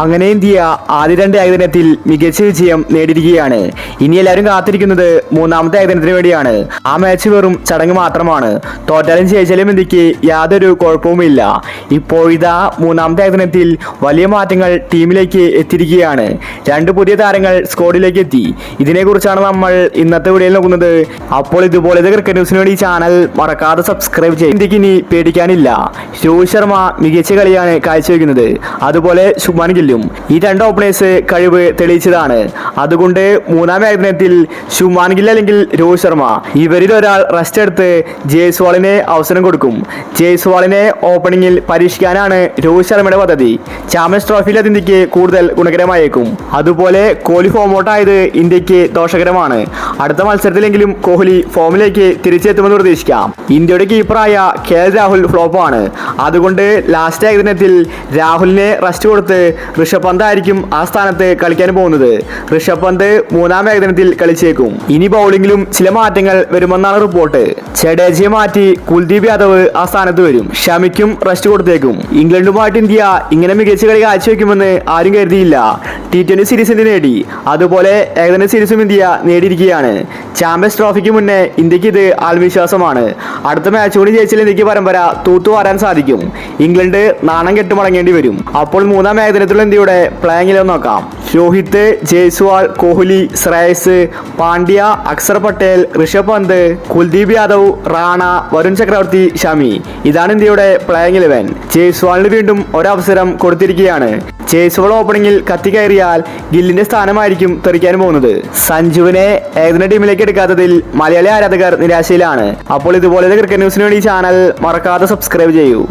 അങ്ങനെ ഇന്ത്യ ആദ്യ രണ്ട് ഏകദിനത്തിൽ മികച്ച വിജയം നേടിയിരിക്കുകയാണ്. ഇനി എല്ലാവരും കാത്തിരിക്കുന്നത് മൂന്നാമത്തെ ഏകദിനത്തിന് വേണ്ടിയാണ്. ആ മാച്ച് വെറും ചടങ്ങ് മാത്രമാണ്. തോറ്റാലും ജയിച്ചാലും ഇന്ത്യക്ക് യാതൊരു കുഴപ്പവുമില്ല. ഇപ്പോഴിതാ മൂന്നാമത്തെ ഏകദിനത്തിൽ വലിയ മാറ്റങ്ങൾ ടീമിലേക്ക് എത്തിയിരിക്കുകയാണ്. രണ്ട് പുതിയ താരങ്ങൾ സ്ക്വാഡിലേക്ക് എത്തി. ഇതിനെക്കുറിച്ചാണ് നമ്മൾ ഇന്നത്തെ വീഡിയോയിൽ നോക്കുന്നത്. അപ്പോൾ ഇതുപോലത്തെ ക്രിക്കറ്റ് ന്യൂസിന് വേണ്ടി ചാനൽ മറക്കാതെ സബ്സ്ക്രൈബ് ചെയ്യും. ഇന്ത്യക്ക് ഇനി പേടിക്കാനില്ല. രോഹിത് ശർമ്മ മികച്ച കളിയാണ് കാഴ്ചവെക്കുന്നത്. അതുപോലെ ശുഭ്മാൻ ഗില്ലും. ഈ രണ്ട് ഓപ്പണേഴ്സ് കഴിവ് തെളിയിച്ചതാണ്. അതുകൊണ്ട് മൂന്നാം ഏകദിനത്തിൽ ശുഭ്മാൻ ഗിൽ അല്ലെങ്കിൽ രോഹിത് ശർമ്മ ഇവരിൽ ഒരാൾ റെസ്റ്റ് എടുത്ത് ജയ്സ്വാളിന് അവസരം കൊടുക്കും. ജയ്സ്വാളിനെ ഓപ്പണിംഗിൽ പരീക്ഷിക്കാനാണ് രോഹിത് ശർമ്മയുടെ പദ്ധതി. ചാമ്പ്യൻസ് ട്രോഫിയിൽ അത് ഇന്ത്യക്ക് കൂടുതൽ ഗുണകരമായേക്കും. അതുപോലെ കോഹ്ലി ഫോം ഔട്ടായത് ഇന്ത്യക്ക് ദോഷകരമാണ്. അടുത്ത മത്സരത്തിലെങ്കിലും കോഹ്ലി ഫോമിലേക്ക് തിരിച്ചെത്തുമെന്ന് പ്രതീക്ഷിക്കാം. ഇന്ത്യയുടെ കീപ്പറായ KL രാഹുൽ ഫ്ലോപ്പാണ്. അതുകൊണ്ട് ലാസ്റ്റ് ഏകദിനത്തിൽ രാഹുലിനെ റെസ്റ്റ് കൊടുത്ത് ഋഷഭ് പന്ത് ആയിരിക്കും ആ സ്ഥാനത്ത് കളിക്കാൻ പോകുന്നത്. ഋഷഭ് പന്ത് മൂന്നാം ഏകദിനത്തിൽ കളിച്ചേക്കും. ഇനി ബൗളിംഗിലും ചില മാറ്റങ്ങൾ വരുമെന്നാണ് റിപ്പോർട്ട്. ജഡേജയെ മാറ്റി കുൽദീപ് യാദവ് ആ സ്ഥാനത്ത് വരും. ഷമിക്കും റെസ്റ്റ് കൊടുത്തേക്കും. ഇംഗ്ലണ്ടുമായിട്ട് ഇന്ത്യ ഇങ്ങനെ മികച്ച കളി കാഴ്ചവെക്കുമെന്ന് ആരും കരുതിയില്ല. T20 സീരീസ് ഇന്ത്യ നേടി. അതുപോലെ ഏകദിന സീരീസും ഇന്ത്യ നേടിയിരിക്കുകയാണ്. ചാമ്പ്യൻസ് ട്രോഫിക്ക് മുന്നേ ഇന്ത്യക്ക് ഇത് ആത്മവിശ്വാസമാണ്. അടുത്ത മാച്ച് കൂടി ജയിച്ചാൽ ഇന്ത്യക്ക് പരമ്പര തൂത്തുവാരാൻ സാധിക്കും. ഇംഗ്ലണ്ട് നാണം കെട്ട് മടങ്ങേണ്ടി വരും. അപ്പോൾ മൂന്നാം ഏകദിനത്തിലുള്ള ഇന്ത്യയുടെ പ്ലേയിങ്ങിലും നോക്കാം. രോഹിത്, ജയ്സ്വാൾ, കോഹ്ലി, ശ്രേയസ്, പാണ്ഡ്യ, അക്സർ പട്ടേൽ, ഋഷഭ് പന്ത്, കുൽദീപ് യാദവ്, റാണ, വരുൺ ചക്രവർത്തി, ഷമി. ഇതാണ് ഇന്ത്യയുടെ പ്ലേയിങ് 11. ജയ്സ്വാളിന് വീണ്ടും ഒരവസരം കൊടുത്തിരിക്കുകയാണ്. ജയ്സ്വാൾ ഓപ്പണിംഗിൽ കത്തിക്കയറിയാൽ ഗില്ലിന്റെ സ്ഥാനമായിരിക്കും തെറിക്കാൻ പോകുന്നത്. സഞ്ജുവിനെ ഏകദിന ടീമിലേക്ക് എടുക്കാത്തതിൽ മലയാളി ആരാധകർ നിരാശയിലാണ്. അപ്പോൾ ഇതുപോലത്തെ ക്രിക്കറ്റ് ന്യൂസിന് വേണ്ടി ചാനൽ മറക്കാതെ സബ്സ്ക്രൈബ് ചെയ്യൂ.